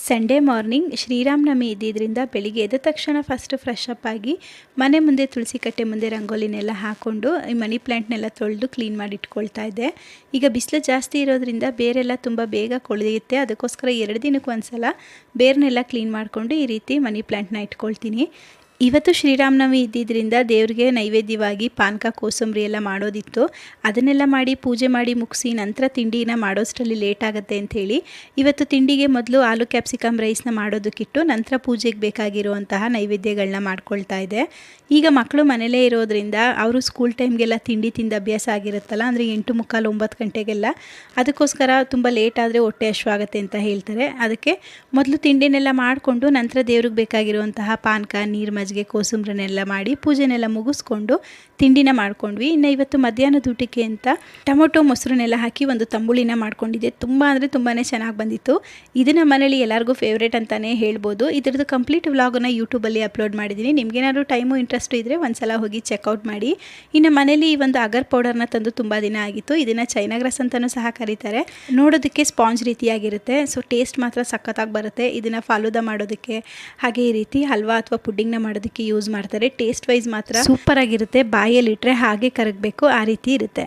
Sunday morning Sri Rama Navami ಇದ್ದಿದ್ದರಿಂದ ಬೆಳಿಗ್ಗೆ ಎದ್ದ ತಕ್ಷಣ ಫಸ್ಟ್ ಫ್ರೆಶ್ ಅಪ್ ಆಗಿ ಮನೆ ಮುಂದೆ ತುಳಸಿ ಕಟ್ಟೆ ಮುಂದೆ ರಂಗೋಲಿನೆಲ್ಲ ಹಾಕ್ಕೊಂಡು ಈ ಮನಿ ಪ್ಲ್ಯಾಂಟ್ನೆಲ್ಲ ತೊಳೆದು ಕ್ಲೀನ್ ಮಾಡಿ ಇಟ್ಕೊಳ್ತಾ ಇದ್ದೆ. ಈಗ ಬಿಸಿಲು ಜಾಸ್ತಿ ಇರೋದ್ರಿಂದ ಬೇರೆಲ್ಲ ತುಂಬ ಬೇಗ ಕೊಳೆಯುತ್ತೆ. ಅದಕ್ಕೋಸ್ಕರ 2 ದಿನಕ್ಕೆ ಒಂದ್ಸಲ ಬೇರ್ನೆಲ್ಲ ಕ್ಲೀನ್ ಮಾಡಿಕೊಂಡು ಈ ರೀತಿ ಮನಿ ಪ್ಲ್ಯಾಂಟ್ನ ಇಟ್ಕೊಳ್ತೀನಿ. ಇವತ್ತು ಶ್ರೀರಾಮನವಮಿ ಇದ್ದಿದ್ದರಿಂದ ದೇವರಿಗೆ ನೈವೇದ್ಯವಾಗಿ ಪಾನಕ ಕೋಸಂಬರಿ ಎಲ್ಲ ಮಾಡೋದಿತ್ತು. ಅದನ್ನೆಲ್ಲ ಮಾಡಿ ಪೂಜೆ ಮಾಡಿ ಮುಗಿಸಿ ನಂತರ ತಿಂಡಿನ ಮಾಡೋಷ್ಟರಲ್ಲಿ ಲೇಟ್ ಆಗುತ್ತೆ ಅಂಥೇಳಿ ಇವತ್ತು ತಿಂಡಿಗೆ ಮೊದಲು ಆಲೂ ಕ್ಯಾಪ್ಸಿಕಮ್ ರೈಸ್ನ ಮಾಡೋದಕ್ಕಿಟ್ಟು ನಂತರ ಪೂಜೆಗೆ ಬೇಕಾಗಿರುವಂತಹ ನೈವೇದ್ಯಗಳನ್ನ ಮಾಡ್ಕೊಳ್ತಾ ಇದೆ. ಈಗ ಮಕ್ಕಳು ಮನೇಲೇ ಇರೋದ್ರಿಂದ ಅವರು ಸ್ಕೂಲ್ ಟೈಮ್ಗೆಲ್ಲ ತಿಂಡಿ ತಿಂದು ಅಭ್ಯಾಸ ಆಗಿರುತ್ತಲ್ಲ, ಅಂದರೆ 8:45 9 ಗಂಟೆಗೆಲ್ಲ. ಅದಕ್ಕೋಸ್ಕರ ತುಂಬ ಲೇಟ್ ಆದರೆ ಹೊಟ್ಟೆ ಹಶ್ವಾಗುತ್ತೆ ಅಂತ ಹೇಳ್ತಾರೆ. ಅದಕ್ಕೆ ಮೊದಲು ತಿಂಡಿನೆಲ್ಲ ಮಾಡಿಕೊಂಡು ನಂತರ ದೇವ್ರಿಗೆ ಬೇಕಾಗಿರುವಂತಹ ಪಾನಕ ನೀರು ಮಜ್ಜಿಗೆ ಕೋಸಂಬರಿನೆಲ್ಲ ಮಾಡಿ ಪೂಜೆನೆಲ್ಲ ಮುಗಿಸ್ಕೊಂಡು ತಿಂಡಿನ ಮಾಡ್ಕೊಂಡ್ವಿ. ಇನ್ನು ಇವತ್ತು ಮಧ್ಯಾಹ್ನದ ಊಟಕ್ಕೆ ಅಂತ ಟೊಮೊಟೊ ಮೊಸರನ್ನೆಲ್ಲ ಹಾಕಿ ಒಂದು ತಂಬುಳಿನ ಮಾಡ್ಕೊಂಡಿದ್ದೆ. ತುಂಬ ಅಂದರೆ ತುಂಬಾ ಚೆನ್ನಾಗಿ ಬಂದಿತ್ತು. ಇದನ್ನು ಮನೇಲಿ ಎಲ್ಲರಿಗೂ ಫೇವ್ರೇಟ್ ಅಂತಲೇ ಹೇಳ್ಬೋದು. ಇದರದ್ದು ಕಂಪ್ಲೀಟ್ ವ್ಲಾಗನ್ನು ಯೂಟ್ಯೂಬಲ್ಲಿ ಅಪ್ಲೋಡ್ ಮಾಡಿದ್ದೀನಿ. ನಿಮಗೇನಾದ್ರು ಟೈಮು ಇಂಟ್ರೆಸ್ಟ್ ಇದ್ದರೆ ಒಂದ್ಸಲ ಹೋಗಿ ಚೆಕ್ಔಟ್ ಮಾಡಿ. ಇನ್ನು ಮನೇಲಿ ಈ ಒಂದು ಅಗರ್ ಪೌಡರ್ನ ತಂದು ತುಂಬ ದಿನ ಆಗಿತ್ತು. ಇದನ್ನು ಚೈನಾ ಗ್ರಾಸ್ ಅಂತಲೂ ಸಹ ಕರೀತಾರೆ. ನೋಡೋದಕ್ಕೆ ಸ್ಪಾಂಜ್ ರೀತಿಯಾಗಿರುತ್ತೆ. ಸೊ ಟೇಸ್ಟ್ ಮಾತ್ರ ಸಖತ್ತಾಗಿ ಬರುತ್ತೆ. ಇದನ್ನು ಫಾಲೂದಾ ಮಾಡೋದಕ್ಕೆ ಹಾಗೆ ಈ ರೀತಿ ಹಲ್ವಾ ಅಥವಾ ಪುಡ್ಡಿಂಗ್ನ ಮಾಡೋದಕ್ಕೆ ಯೂಸ್ ಮಾಡ್ತಾರೆ. ಟೇಸ್ಟ್ ವೈಸ್ ಮಾತ್ರ ಸೂಪರ್ ಆಗಿರುತ್ತೆ. ಬಾಯಲ್ಲಿ ಇಟ್ಟರೆ ಹಾಗೆ ಕರಗಬೇಕು, ಆ ರೀತಿ ಇರುತ್ತೆ.